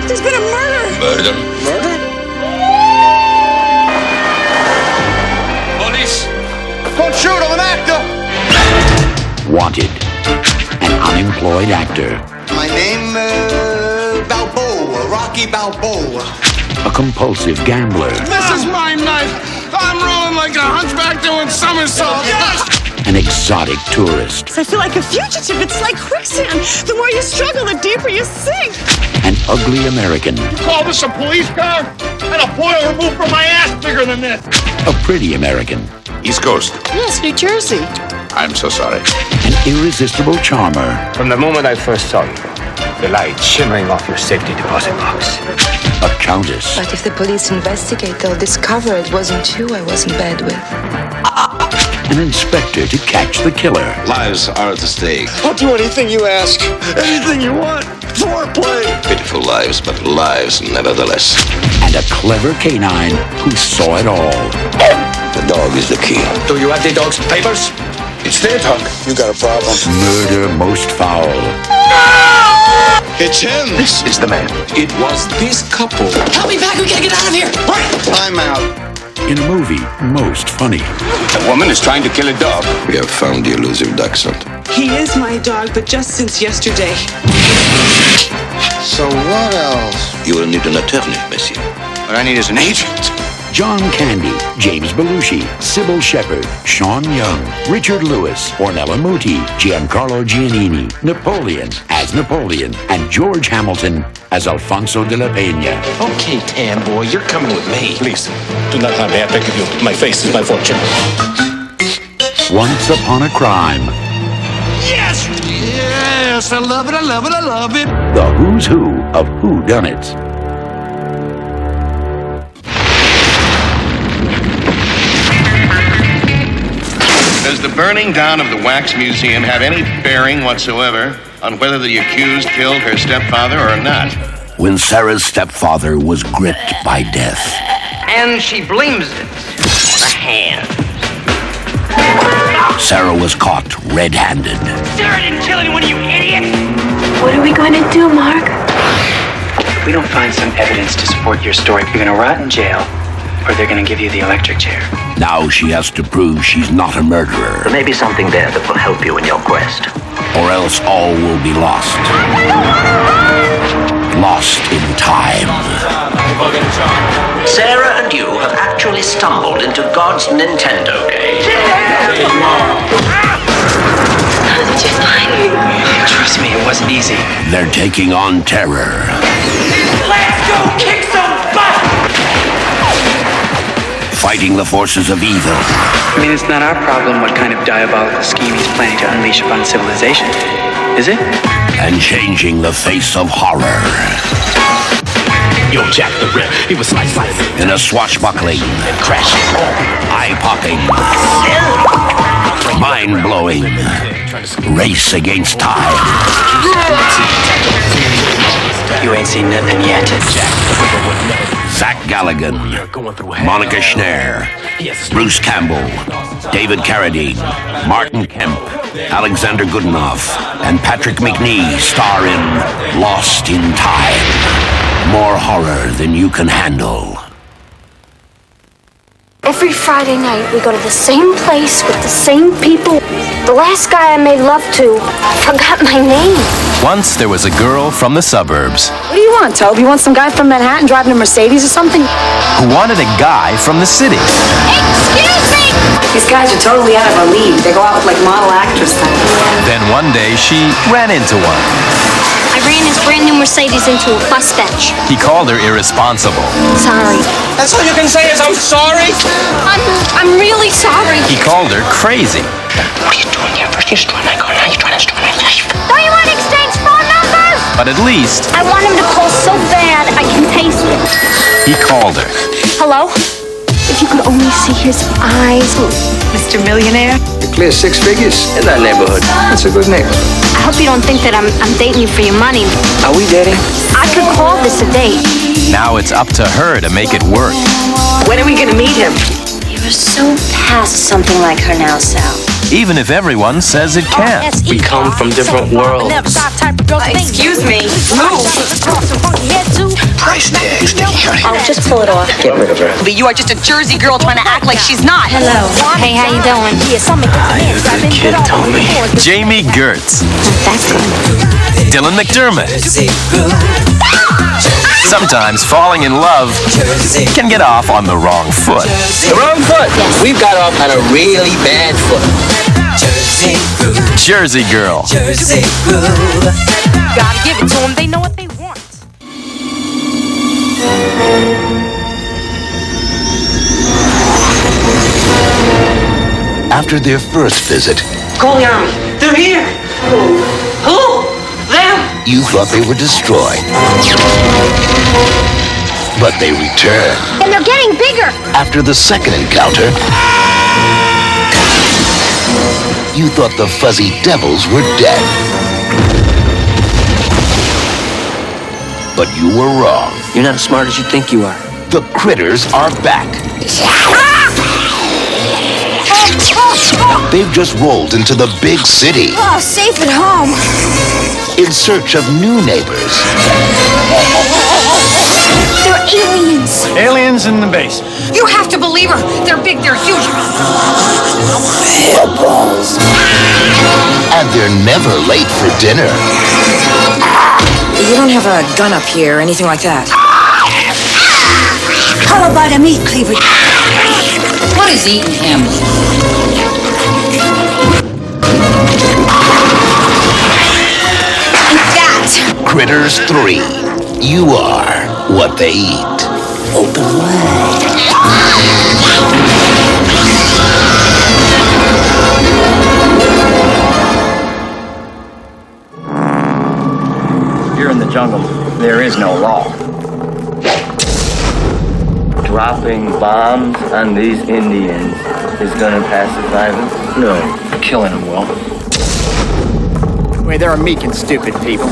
There's been a murder! Murder? Murder? Police! Don't shoot, I'm an actor! Wanted. An unemployed actor. My name, Balboa, Rocky Balboa. A compulsive gambler. This is my knife! I'm rolling like a hunchback doing somersaults! Yes! An exotic tourist. I feel like a fugitive. It's like quicksand. The more you struggle, the deeper you sink. An ugly American. You call this a police car? I had a boil removed from my ass bigger than this! A pretty American. East Coast. Yes, New Jersey. I'm so sorry. An irresistible charmer. From the moment I first saw you, the light shimmering off your safety deposit box. A countess. But if the police investigate, they'll discover it wasn't you I was in bed with. An inspector to catch the killer. Lives are at the stake. I'll do anything you ask. Anything you want. Foreplay. Pitiful lives, but lives nevertheless. And a clever canine who saw it all. The dog is the key. Do you have the dog's papers? It's their dog. You got a problem. Murder most foul. It's him. This is the man. It was this couple. Help me back. We gotta get out of here. Right. I'm out. In a movie most funny. A woman is trying to kill a dog. We have found the elusive dachshund. He is my dog, but just since yesterday. So what else? You will need an attorney, monsieur. What I need is an agent. John Candy, James Belushi, Sybil Shepherd, Sean Young, Richard Lewis, Ornella Muti, Giancarlo Giannini, Napoleon as Napoleon, and George Hamilton as Alfonso de la Peña. Okay, Tan boy, you're coming with me. Please, do not harm me. I beg of you. My face is my fortune. Once Upon a Crime. Yes! Yes! I love it, I love it, I love it! The who's who of whodunits. Does the burning down of the Wax Museum have any bearing whatsoever on whether the accused killed her stepfather or not? When Sarah's stepfather was gripped by death. And she blames it on a hand. Sarah was caught red-handed. Sarah didn't kill anyone, you idiot! What are we going to do, Mark? If we don't find some evidence to support your story, you're gonna rot in jail, or they're gonna give you the electric chair. Now she has to prove she's not a murderer. There may be something there that will help you in your quest. Or else all will be lost. Lost in time. Sarah and you have actually stumbled into God's Nintendo game. How did you find me? Trust me, it wasn't easy. They're taking on terror. Let's go kick some butt! Fighting the forces of evil. I mean, it's not our problem what kind of diabolical scheme he's planning to unleash upon civilization, is it? And changing the face of horror. Yo, Jack the Rip, he was sliced. In a swashbuckling, And crashing. eye-popping, mind-blowing race against time. You ain't seen nothing yet. Zach Galligan, Monica Schneider, Bruce Campbell, David Carradine, Martin Kemp, Alexander Goodenough, and Patrick McNee star in Lost in Time. More horror than you can handle. Every Friday night, we go to the same place with the same people. The last guy I made love to forgot my name. Once there was a girl from the suburbs What do you want, Tobe? You want some guy from Manhattan driving a Mercedes or something? who wanted a guy from the city. Excuse me! These guys are totally out of our league. They go out with like model actress type. Then one day she ran into one. I ran his brand new Mercedes into a bus bench. He called her irresponsible. Sorry. That's all you can say is I'm sorry? I'm really sorry. He called her crazy. What are you doing here? First you destroy my car, now you're trying to destroy my life. Don't you want to exchange phone numbers? But at least I want him to call so bad I can taste it. he called her. Hello? If you could only see his eyes. Mr. Millionaire? You clear 6 figures in that neighborhood. That's a good neighborhood. I hope you don't think that I'm dating you for your money. Are we dating? I could call this a date. Now it's up to her to make it work. When are we gonna meet him? You're so past something like her now, Sal. Even if everyone says it can't. We come from different worlds. Excuse me. Price tag sticking out here. I'll just pull it off. Get rid of her. But you are just a Jersey girl trying to act like she's not. Hello. Hey, how you doing? You're a good kid, Tommy. Jamie Gertz. That's good. Dylan McDermott. Sometimes falling in love can get off on the wrong foot. The wrong foot. Yes. We've got off on a really bad foot. Jersey Girl. Gotta give it to them. They know what they want. After their first visit, Call the army. They're here. Who? Them? you thought they were destroyed. But they returned. And they're getting bigger. After the second encounter, you thought the fuzzy devils were dead. But you were wrong. You're not as smart as you think you are. The critters are back. They've just rolled into the big city Oh, safe at home. in search of new neighbors. They're aliens. Aliens in the base. You have to believe her. They're big. They're huge. And they're never late for dinner. You don't have a gun up here or anything like that. How about a meat cleaver? What is eating him? Critters 3. You are what they eat. Open wide. Here in the jungle, there is no law. Dropping bombs on these Indians is gonna pacify them? No, killing them will. Wait, there are meek and stupid people.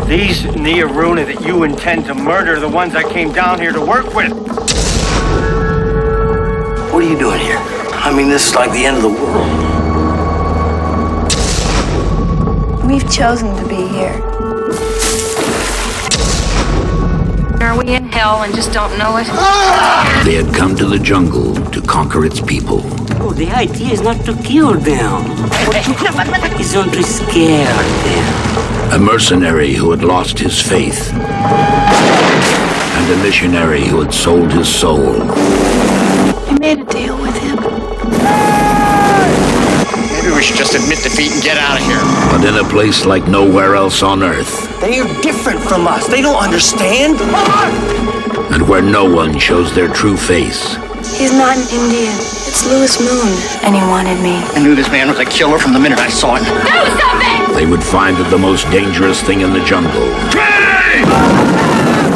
These Nearuna that you intend to murder are the ones I came down here to work with. What are you doing here? I mean, this is like the end of the world. We've chosen to be here. Are we in hell and just don't know it? They had come to the jungle to conquer its people. Oh, the idea is not to kill them. It's not to scare them. A mercenary who had lost his faith. And a missionary who had sold his soul. We made a deal with him. Maybe we should just admit defeat and get out of here. But in a place like nowhere else on Earth. They are different from us. They don't understand. And where no one shows their true face. He's not an Indian. It's Louis Moon, and he wanted me. I knew this man was a killer from the minute I saw him. Do something! They would find that the most dangerous thing in the jungle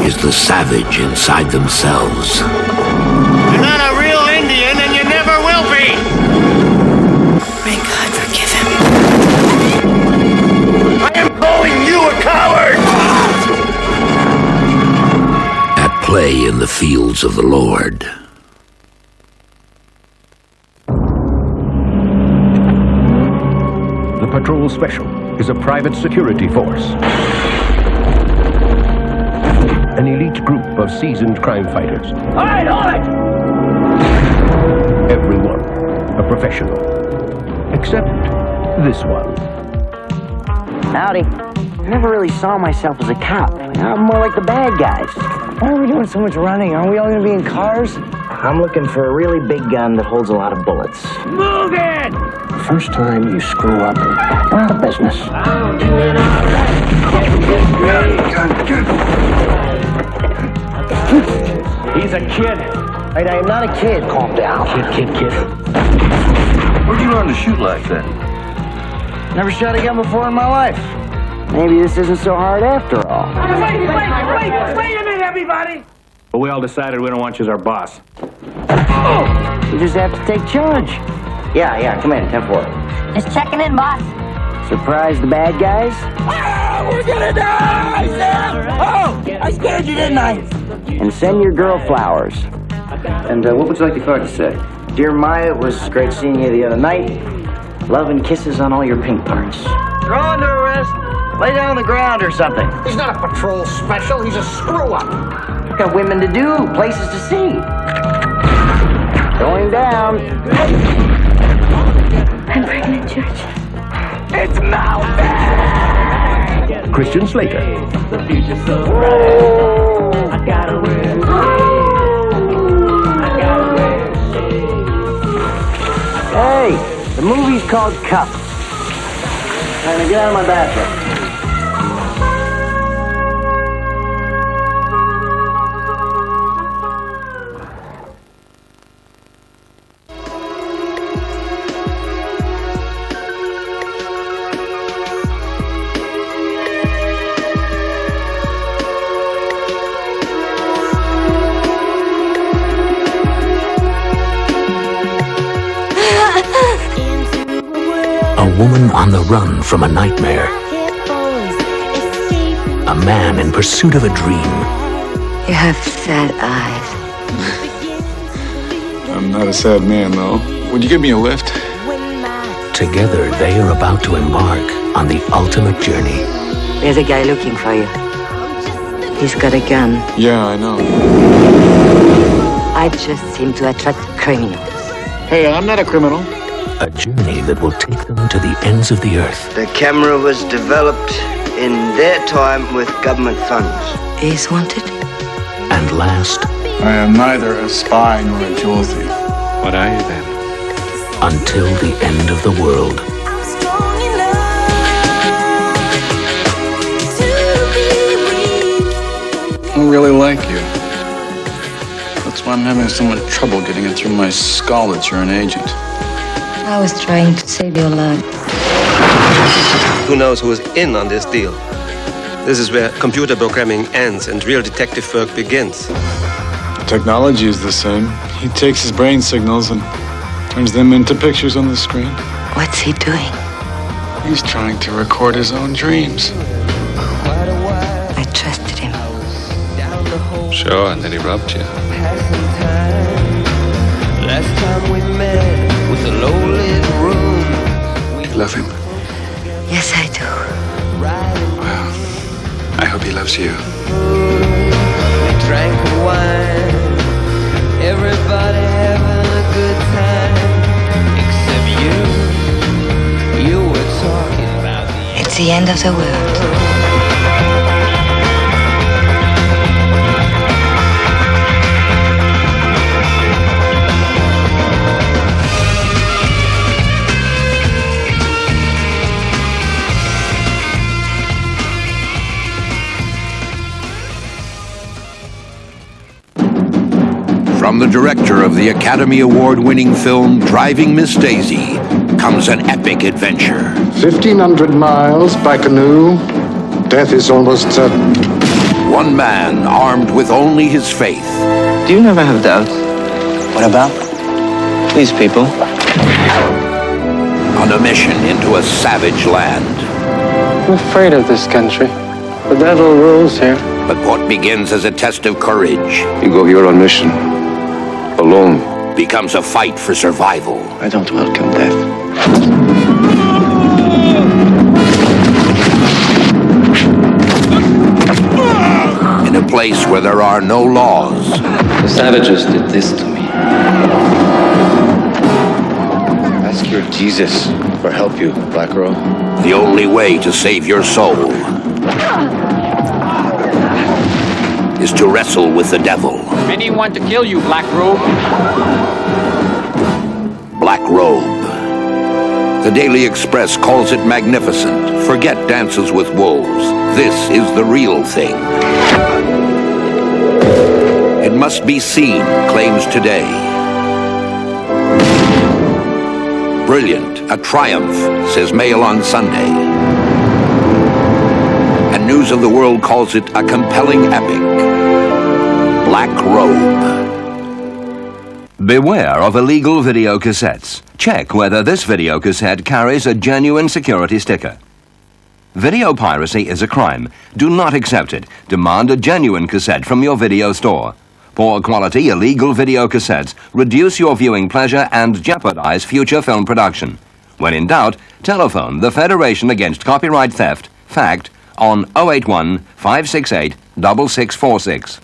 is the savage inside themselves. You're not a real Indian, and you never will be. May God forgive him. I am calling you a coward. At play in the fields of the Lord. The Patrol Special is a private security force. An elite group of seasoned crime fighters. All right! Everyone a professional. Except this one. Howdy. I never really saw myself as a cop. I'm more like the bad guys. Why are we doing so much running? Aren't we all gonna be in cars? I'm looking for a really big gun that holds a lot of bullets. Move it! First time you screw up, we're out of business. He's a kid. Wait, I am not a kid. Calm down. Kid. Where'd you learn to shoot like that? Never shot a gun before in my life. Maybe this isn't so hard after all. Wait a minute, everybody! But we all decided we don't want you as our boss. You just have to take charge. Yeah, come in, 10-4. Just checking in, boss. Surprise the bad guys? Ah, we're gonna die, Sam! Oh, I scared you, didn't I? And send your girl flowers. And what would you like the card to say? Dear Maya, it was great seeing you the other night. Love and kisses on all your pink parts. You're under arrest. Lay down on the ground or something. He's not a patrol special, he's a screw-up. Got women to do, places to see. Going down. I'm pregnant, George. It's Malvin! Christian Slater. Hey, the movie's called Cup. Time to get out of my bathroom. A woman on the run from a nightmare. A man in pursuit of a dream. You have sad eyes. I'm not a sad man, though. Would you give me a lift? Together, they are about to embark on the ultimate journey. There's a guy looking for you. He's got a gun. Yeah, I know. I just seem to attract criminals. Hey, I'm not a criminal. A journey that will take them to the ends of the earth. The camera was developed in their time with government funds. He's wanted. And last, I am neither a spy nor a jewel thief. What are you then? until the end of the world. I really like you. That's why I'm having so much trouble getting it through my skull that you're an agent. I was trying to save your life. Who knows who is in on this deal? This is where computer programming ends and real detective work begins. Technology is the same. He takes his brain signals and turns them into pictures on the screen. What's he doing? He's trying to record his own dreams. I trusted him. Sure, and then he robbed you. Last time we met was a low-lit room. Do you love him? Yes, I do. Well, I hope he loves you. We drank wine. Everybody having a good time. Except you. You were talking about It's the end of the world. From the director of the Academy Award-winning film Driving Miss Daisy comes an epic adventure. 1,500 miles by canoe. Death is almost certain. One man armed with only his faith. Do you never have doubts? What about these people? On a mission into a savage land. I'm afraid of this country. The devil rules here. But what begins as a test of courage. You go here on mission. Alone. Becomes a fight for survival. I don't welcome death. In a place where there are no laws. The savages did this to me. Ask your Jesus for help, you Black Robe. The only way to save your soul is to wrestle with the devil. Many want to kill you, Black Robe. Black Robe. The Daily Express calls it magnificent. Forget Dances with Wolves. This is the real thing. It must be seen, claims Today. Brilliant, a triumph, says Mail on Sunday. And News of the World calls it a compelling epic. Black Robe. Beware of illegal video cassettes. Check whether this video cassette carries a genuine security sticker. Video piracy is a crime. Do not accept it. Demand a genuine cassette from your video store. Poor quality illegal video cassettes reduce your viewing pleasure and jeopardize future film production. When in doubt, telephone the Federation Against Copyright Theft, FACT, on 081 568 6646.